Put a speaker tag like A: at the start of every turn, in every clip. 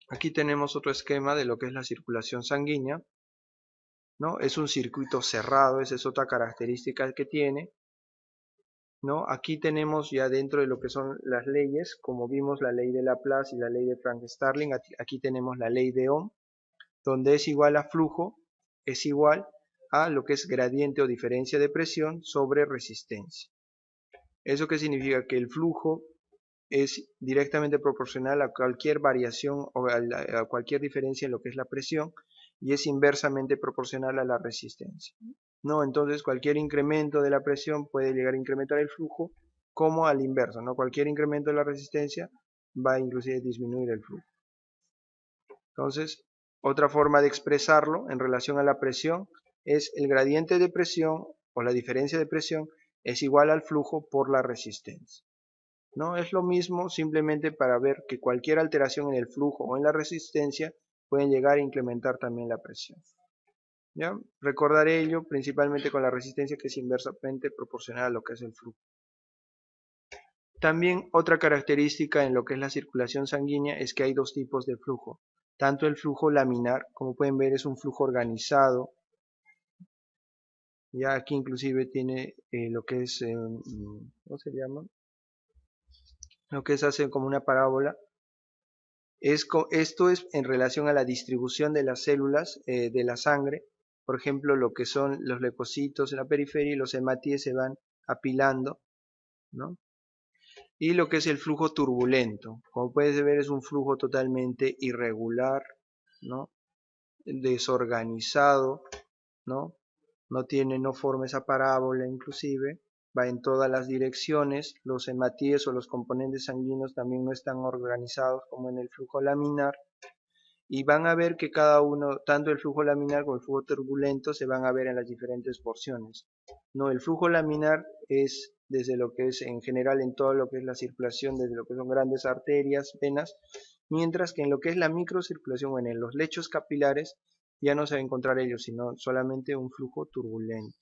A: Aquí tenemos otro esquema de lo que es la circulación sanguínea, ¿no? Es un circuito cerrado, esa es otra característica que tiene, ¿no? Aquí tenemos ya dentro de lo que son las leyes, como vimos la ley de Laplace y la ley de Frank-Starling, aquí tenemos la ley de Ohm, donde es igual a flujo, es igual a lo que es gradiente o diferencia de presión sobre resistencia. ¿Eso qué significa? Que el flujo es directamente proporcional a cualquier variación o a cualquier diferencia en lo que es la presión y es inversamente proporcional a la resistencia. ¿No? Entonces cualquier incremento de la presión puede llegar a incrementar el flujo como al inverso, ¿no? Cualquier incremento de la resistencia va a inclusive disminuir el flujo. Entonces, otra forma de expresarlo en relación a la presión es el gradiente de presión o la diferencia de presión es igual al flujo por la resistencia. No es lo mismo, simplemente para ver que cualquier alteración en el flujo o en la resistencia pueden llegar a incrementar también la presión. ¿Ya? Recordar ello principalmente con la resistencia, que es inversamente proporcional a lo que es el flujo. También otra característica en lo que es la circulación sanguínea es que hay dos tipos de flujo. Tanto el flujo laminar, como pueden ver, es un flujo organizado. Ya aquí inclusive tiene lo que es, ¿cómo se llama? Lo que es hace como una parábola. Esto es en relación a la distribución de las células de la sangre. Por ejemplo, lo que son los leucocitos en la periferia y los hematíes se van apilando, ¿no? Y lo que es el flujo turbulento, como puedes ver, es un flujo totalmente irregular, ¿no? Desorganizado, ¿no? No forma esa parábola inclusive, va en todas las direcciones. Los hematíes o los componentes sanguíneos también no están organizados como en el flujo laminar, y van a ver que cada uno, tanto el flujo laminar como el flujo turbulento, se van a ver en las diferentes porciones. No, el flujo laminar es desde lo que es en general en todo lo que es la circulación, desde lo que son grandes arterias, venas, mientras que en lo que es la microcirculación, bueno, en los lechos capilares ya no se va a encontrar ello, sino solamente un flujo turbulento.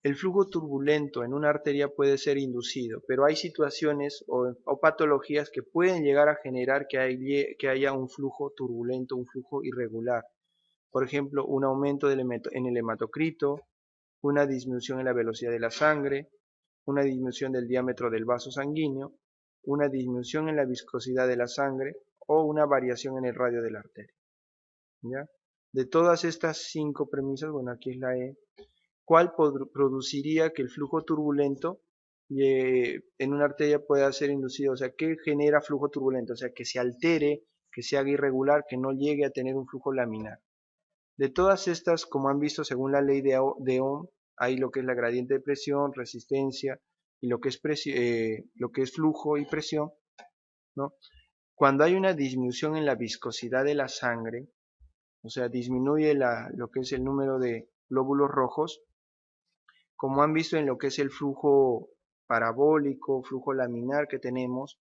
A: El flujo turbulento en una arteria puede ser inducido, pero hay situaciones o patologías que pueden llegar a generar que haya un flujo turbulento, un flujo irregular. Por ejemplo, un aumento en el hematocrito, una disminución en la velocidad de la sangre, una disminución del diámetro del vaso sanguíneo, una disminución en la viscosidad de la sangre o una variación en el radio de la arteria. ¿Ya? De todas estas 5 premisas, bueno, aquí es la E, ¿cuál produciría que el flujo turbulento en una arteria pueda ser inducido? O sea, ¿qué genera flujo turbulento? O sea, que se altere, que se haga irregular, que no llegue a tener un flujo laminar. De todas estas, como han visto, según la ley de Ohm, hay lo que es la gradiente de presión, resistencia y lo que es flujo y presión, ¿no? Cuando hay una disminución en la viscosidad de la sangre, o sea, disminuye lo que es el número de glóbulos rojos, como han visto en lo que es el flujo parabólico, flujo laminar que tenemos,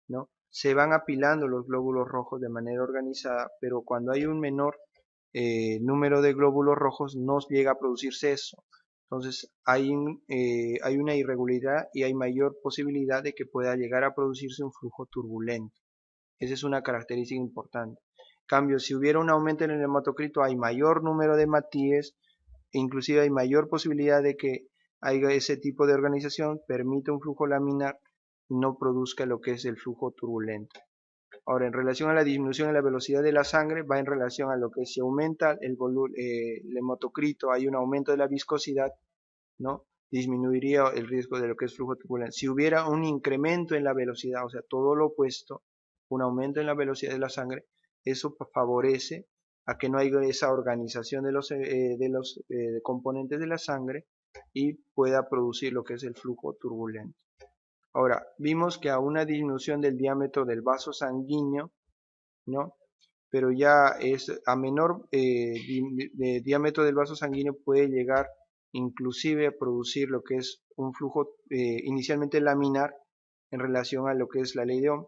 A: ¿no? Se van apilando los glóbulos rojos de manera organizada, pero cuando hay un menor número de glóbulos rojos no llega a producirse eso. Entonces hay una irregularidad y hay mayor posibilidad de que pueda llegar a producirse un flujo turbulento. Esa es una característica importante. En cambio, si hubiera un aumento en el hematocrito, hay mayor número de hematíes, inclusive hay mayor posibilidad de que haya ese tipo de organización, permite un flujo laminar y no produzca lo que es el flujo turbulento. Ahora, en relación a la disminución de la velocidad de la sangre, va en relación a lo que si aumenta el hematocrito, hay un aumento de la viscosidad, ¿no? Disminuiría el riesgo de lo que es flujo turbulento. Si hubiera un incremento en la velocidad, o sea, todo lo opuesto, un aumento en la velocidad de la sangre, eso favorece a que no haya esa organización de los componentes de la sangre y pueda producir lo que es el flujo turbulento. Ahora, vimos que a una disminución del diámetro del vaso sanguíneo, ¿no? Pero ya es a menor diámetro del vaso sanguíneo puede llegar inclusive a producir lo que es un flujo inicialmente laminar en relación a lo que es la ley de Ohm,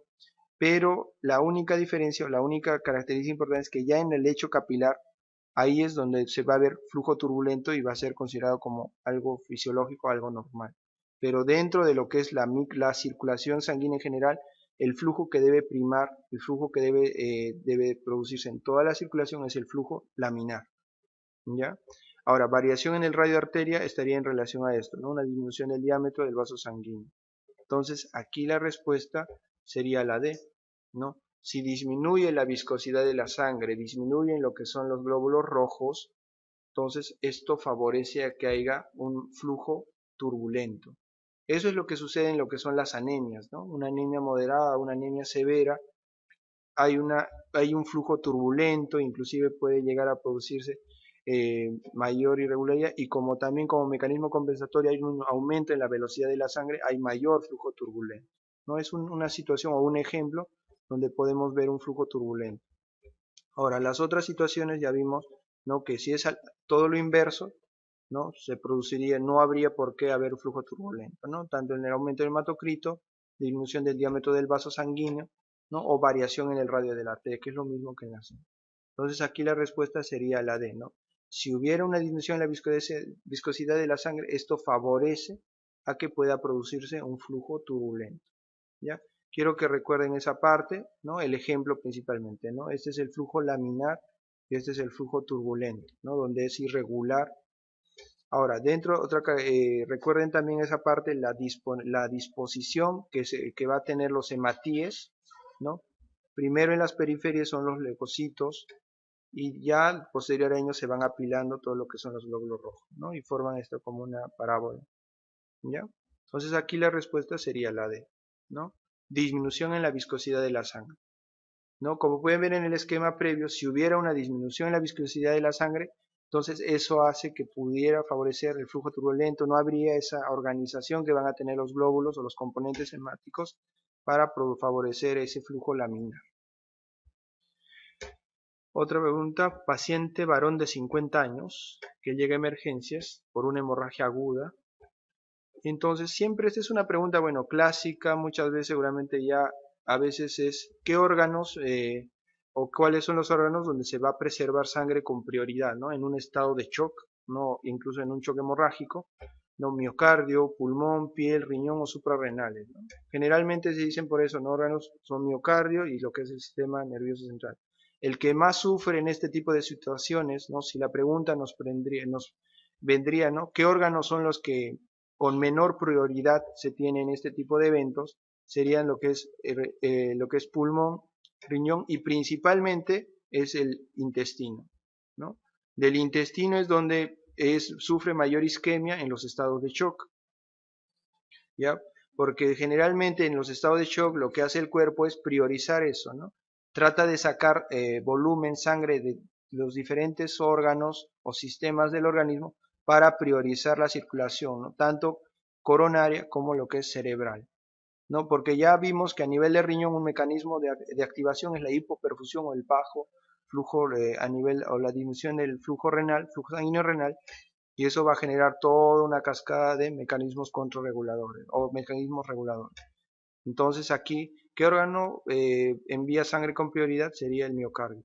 A: pero la única diferencia o la única característica importante es que ya en el lecho capilar ahí es donde se va a ver flujo turbulento y va a ser considerado como algo fisiológico, algo normal. Pero dentro de lo que es la circulación sanguínea en general, el flujo que debe primar, el flujo que debe producirse en toda la circulación es el flujo laminar, ¿ya? Ahora, variación en el radio de arteria estaría en relación a esto, ¿no? Una disminución del diámetro del vaso sanguíneo. Entonces, aquí la respuesta sería la D, ¿no? Si disminuye la viscosidad de la sangre, disminuyen lo que son los glóbulos rojos, entonces esto favorece a que haya un flujo turbulento. Eso es lo que sucede en lo que son las anemias, ¿no? Una anemia moderada, una anemia severa, hay un flujo turbulento, inclusive puede llegar a producirse mayor irregularidad, y como también como mecanismo compensatorio hay un aumento en la velocidad de la sangre, hay mayor flujo turbulento, ¿no? Es una situación o un ejemplo donde podemos ver un flujo turbulento. Ahora, las otras situaciones ya vimos, ¿no? Que si es todo lo inverso, ¿no? Se produciría, no habría por qué haber un flujo turbulento, ¿no? Tanto en el aumento del hematocrito, disminución del diámetro del vaso sanguíneo, ¿no? O variación en el radio de la arteria, que es lo mismo que en la C. Entonces aquí la respuesta sería la D, ¿no? Si hubiera una disminución en la viscosidad de la sangre, esto favorece a que pueda producirse un flujo turbulento, ¿ya? Quiero que recuerden esa parte, ¿no? El ejemplo principalmente, ¿no? Este es el flujo laminar y este es el flujo turbulento, ¿no? Donde es irregular. Ahora, recuerden también esa parte, la disposición que va a tener los hematíes, ¿no? Primero en las periferias son los leucocitos y ya posterior a ellos se van apilando todo lo que son los glóbulos rojos, ¿no? Y forman esto como una parábola, ¿ya? Entonces aquí la respuesta sería la D, ¿no? Disminución en la viscosidad de la sangre, ¿no? Como pueden ver en el esquema previo, si hubiera una disminución en la viscosidad de la sangre, entonces eso hace que pudiera favorecer el flujo turbulento, no habría esa organización que van a tener los glóbulos o los componentes hemáticos para favorecer ese flujo laminar. Otra pregunta, paciente varón de 50 años que llega a emergencias por una hemorragia aguda. Entonces siempre esta es una pregunta, bueno, clásica, muchas veces seguramente ya a veces es ¿qué órganos o cuáles son los órganos donde se va a preservar sangre con prioridad, ¿no? En un estado de shock, no, incluso en un shock hemorrágico, ¿no? Miocardio, pulmón, piel, riñón o suprarrenales, ¿no? Generalmente se dicen por eso, ¿no? Órganos son miocardio y lo que es el sistema nervioso central. El que más sufre en este tipo de situaciones, ¿no? Si la pregunta nos vendría, ¿no? ¿Qué órganos son los que con menor prioridad se tiene en este tipo de eventos? Serían lo que es pulmón, riñón y principalmente es el intestino, ¿no? Del intestino es donde sufre mayor isquemia en los estados de shock, ¿ya? Porque generalmente en los estados de shock lo que hace el cuerpo es priorizar eso, ¿no? Trata de sacar volumen, sangre de los diferentes órganos o sistemas del organismo para priorizar la circulación, ¿no? Tanto coronaria como lo que es cerebral, ¿no? Porque ya vimos que a nivel de riñón un mecanismo de activación es la hipoperfusión o el bajo flujo a nivel o la disminución del flujo renal, flujo sanguíneo renal, y eso va a generar toda una cascada de mecanismos contrarreguladores o mecanismos reguladores. Entonces aquí, ¿qué órgano envía sangre con prioridad? Sería el miocardio.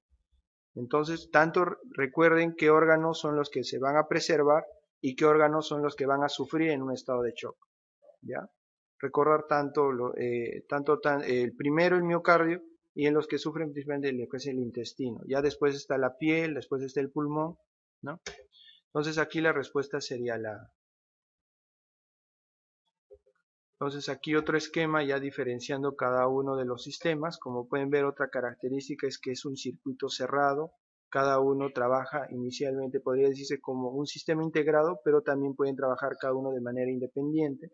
A: Entonces, tanto recuerden qué órganos son los que se van a preservar y qué órganos son los que van a sufrir en un estado de shock, ¿ya? Recordar el primero el miocardio y en los que sufren principalmente lo que es el intestino. Ya después está la piel, después está el pulmón, ¿no? Entonces aquí la respuesta sería la. Entonces aquí otro esquema ya diferenciando cada uno de los sistemas. Como pueden ver, otra característica es que es un circuito cerrado. Cada uno trabaja inicialmente, podría decirse como un sistema integrado, pero también pueden trabajar cada uno de manera independiente.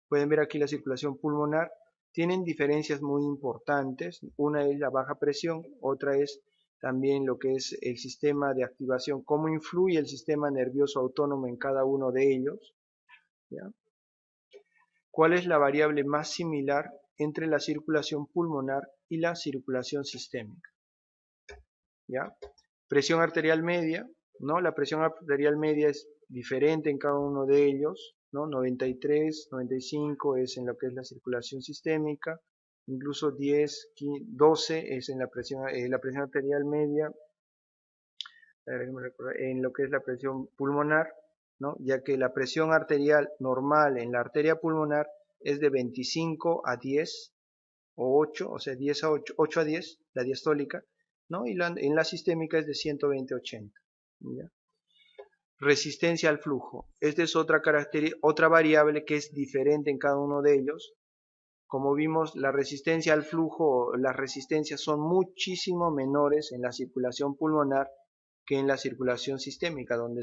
A: Pueden ver aquí la circulación pulmonar. Tienen diferencias muy importantes. Una es la baja presión, otra es también lo que es el sistema de activación, cómo influye el sistema nervioso autónomo en cada uno de ellos, ¿ya? ¿Cuál es la variable más similar entre la circulación pulmonar y la circulación sistémica? ¿Ya? Presión arterial media, ¿no? La presión arterial media es diferente en cada uno de ellos, ¿no? 93, 95 es en lo que es la circulación sistémica, incluso 10, 12 es en la presión arterial media, en lo que es la presión pulmonar, ¿no? Ya que la presión arterial normal en la arteria pulmonar es de 25 a 10, o 8, o sea 10 a 8, 8 a 10, la diastólica, ¿no? Y en la sistémica es de 120 a 80. ¿Ya? Resistencia al flujo. Esta es otra variable que es diferente en cada uno de ellos. Como vimos, la resistencia al flujo, las resistencias son muchísimo menores en la circulación pulmonar que en la circulación sistémica, donde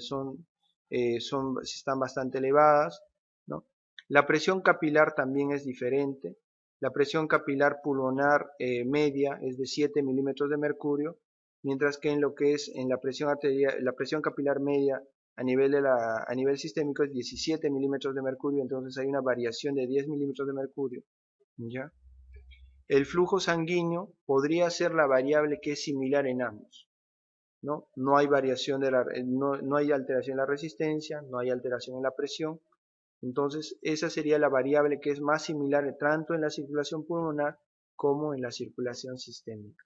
A: están bastante elevadas, ¿no? La presión capilar también es diferente. La presión capilar pulmonar media es de 7 milímetros de mercurio, mientras que en lo que es en la presión arterial, la presión capilar media a nivel sistémico es 17 milímetros de mercurio, entonces hay una variación de 10 milímetros de mercurio. ¿Ya? El flujo sanguíneo podría ser la variable que es similar en ambos. No hay variación no hay alteración en la resistencia, no hay alteración en la presión. Entonces, esa sería la variable que es más similar tanto en la circulación pulmonar como en la circulación sistémica.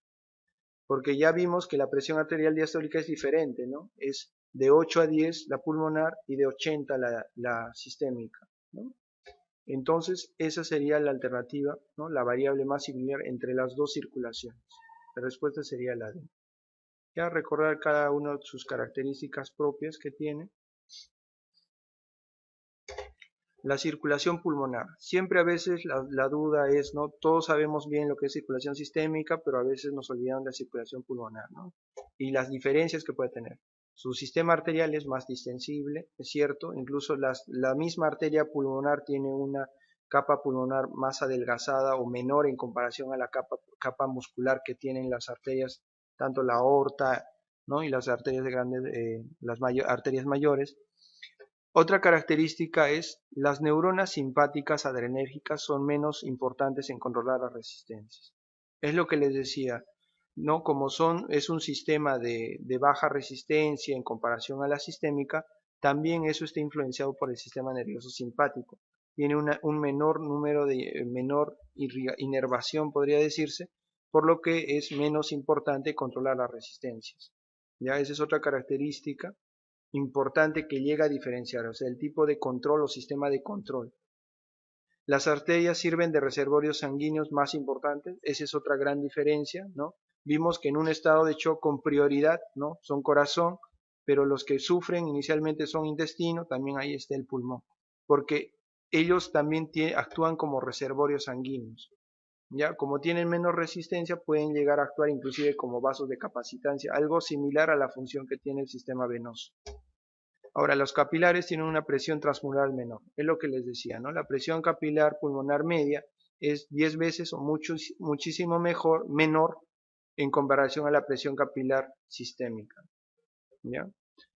A: Porque ya vimos que la presión arterial diastólica es diferente, ¿no? Es de 8 a 10 la pulmonar y de 80 la sistémica, ¿no? Entonces, esa sería la alternativa, ¿no? La variable más similar entre las dos circulaciones. La respuesta sería la D. Ya recordar cada una de sus características propias que tiene. La circulación pulmonar. Siempre a veces la duda es, ¿no? Todos sabemos bien lo que es circulación sistémica, pero a veces nos olvidamos de la circulación pulmonar, ¿no? Y las diferencias que puede tener. Su sistema arterial es más distensible, es cierto, incluso la misma arteria pulmonar tiene una capa pulmonar más adelgazada o menor en comparación a la capa muscular que tienen las arterias, tanto la aorta, ¿no? Y las arterias arterias mayores. Otra característica es las neuronas simpáticas adrenérgicas son menos importantes en controlar las resistencias. Es lo que les decía, ¿no? Como es un sistema de baja resistencia en comparación a la sistémica, también eso está influenciado por el sistema nervioso simpático. Tiene un menor número de menor inervación, podría decirse, por lo que es menos importante controlar las resistencias. Ya esa es otra característica importante que llega a diferenciar, o sea, el tipo de control o sistema de control. Las arterias sirven de reservorios sanguíneos más importantes, esa es otra gran diferencia, ¿no? Vimos que en un estado de shock con prioridad, ¿no? Son corazón, pero los que sufren inicialmente son intestino, también ahí está el pulmón, porque ellos también actúan como reservorios sanguíneos. ¿Ya? Como tienen menos resistencia, pueden llegar a actuar inclusive como vasos de capacitancia, algo similar a la función que tiene el sistema venoso. Ahora, los capilares tienen una presión transmural menor, es lo que les decía, ¿no? La presión capilar pulmonar media es 10 veces o muchísimo menor en comparación a la presión capilar sistémica, ¿ya?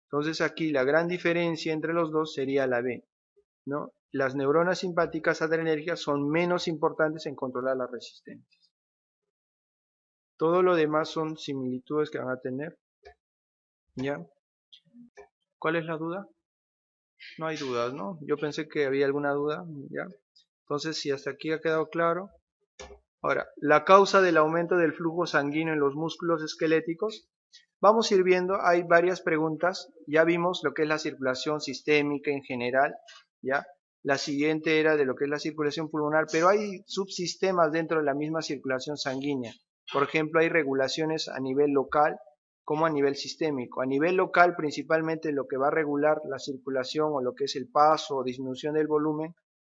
A: Entonces aquí la gran diferencia entre los dos sería la B, ¿no? Las neuronas simpáticas adrenérgicas son menos importantes en controlar las resistencias. Todo lo demás son similitudes que van a tener, ¿ya? ¿Cuál es la duda? No hay dudas, ¿no? Yo pensé que había alguna duda, ¿ya? Entonces, si hasta aquí ha quedado claro. Ahora, la causa del aumento del flujo sanguíneo en los músculos esqueléticos. Vamos a ir viendo, hay varias preguntas. Ya vimos lo que es la circulación sistémica en general, ¿ya? La siguiente era de lo que es la circulación pulmonar, pero hay subsistemas dentro de la misma circulación sanguínea. Por ejemplo, hay regulaciones a nivel local como a nivel sistémico. A nivel local, principalmente lo que va a regular la circulación o lo que es el paso o disminución del volumen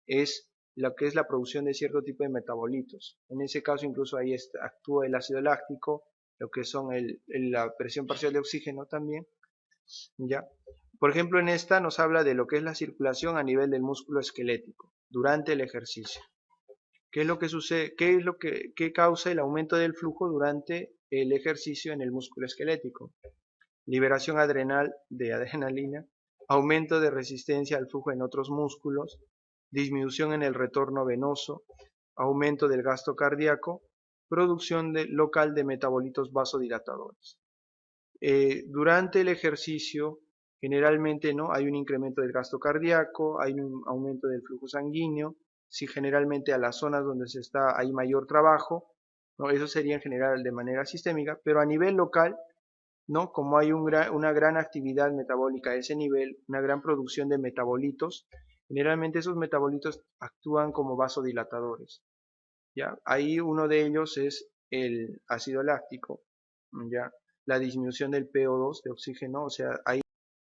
A: es lo que es la producción de cierto tipo de metabolitos. En ese caso, incluso ahí actúa el ácido láctico, lo que son la presión parcial de oxígeno también, ¿ya? Por ejemplo, en esta nos habla de lo que es la circulación a nivel del músculo esquelético durante el ejercicio. ¿Qué es lo que sucede? ¿Qué causa el aumento del flujo durante el ejercicio en el músculo esquelético? Liberación adrenal de adrenalina, aumento de resistencia al flujo en otros músculos, disminución en el retorno venoso, aumento del gasto cardíaco, producción local de metabolitos vasodilatadores. Durante el ejercicio, generalmente no hay un incremento del gasto cardíaco, hay un aumento del flujo sanguíneo, si generalmente a las zonas donde hay mayor trabajo, ¿no? Eso sería en general de manera sistémica, pero a nivel local, ¿no? Como hay una gran actividad metabólica a ese nivel, una gran producción de metabolitos, generalmente esos metabolitos actúan como vasodilatadores. ¿ya? Ahí uno de ellos es el ácido láctico, ¿ya? La disminución del PO2 de oxígeno, o sea, ahí